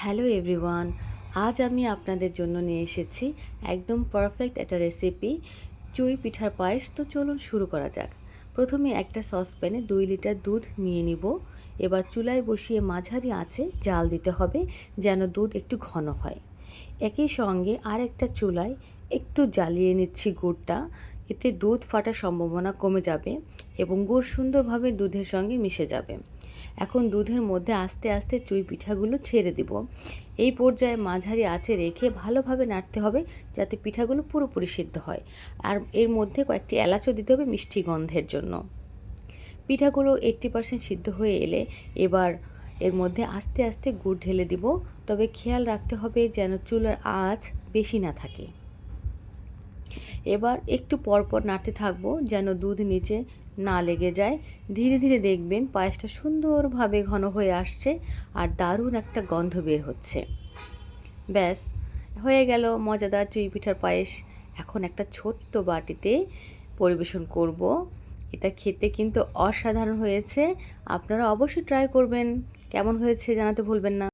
Hello everyone, আজ আমি আপনাদের জন্য নিয়ে এসেছি একদম পারফেক্ট একটা রেসিপি, চুই পিঠার পায়েস। তো চলুন শুরু করা যাক। প্রথমে একটা সসপ্যানে 2 লিটার দুধ নিয়ে নিব। এবার চুলায় বসিয়ে মাঝারি আঁচে জাল দিতে হবে যেন দুধ একটু ঘন হয়। একই সঙ্গে আর একটা চুলায় একটু জ্বালিয়ে নিচ্ছি গুড়টা। এতে দুধ ফাটার সম্ভাবনা কমে যাবে এবং গুড় সুন্দরভাবে দুধের সঙ্গে মিশে যাবে। এখন দুধের মধ্যে আস্তে আস্তে চুই পিঠাগুলো ছেড়ে দিব। এই পর্যায়ে মাঝারি আঁচে রেখে ভালোভাবে নাড়তে হবে যাতে পিঠাগুলো পুরোপুরি সিদ্ধ হয়। আর এর মধ্যে কয়েকটি এলাচও দিতে হবে মিষ্টি গন্ধের জন্য। পিঠাগুলো 80% সিদ্ধ হয়ে এলে এবার এর মধ্যে আস্তে আস্তে গুড় ঢেলে দিব। তবে খেয়াল রাখতে হবে যেন চুলার আঁচ বেশি না থাকে। এবার একটু পরপর নাড়তে থাকবো যেন দুধ নিচে না লেগে যায়। ধীরে ধীরে দেখবেন পায়েসটা সুন্দরভাবে ঘন হয়ে আসছে আর দারুণ একটা গন্ধ বের হচ্ছে। ব্যাস, হয়ে গেল মজাদার চুই পিঠার পায়েস। এখন একটা ছোট্ট বাটিতে পরিবেশন করব। এটা খেতে কিন্তু অসাধারণ হয়েছে। আপনারা অবশ্যই ট্রাই করবেন। কেমন হয়েছে জানাতে ভুলবেন না।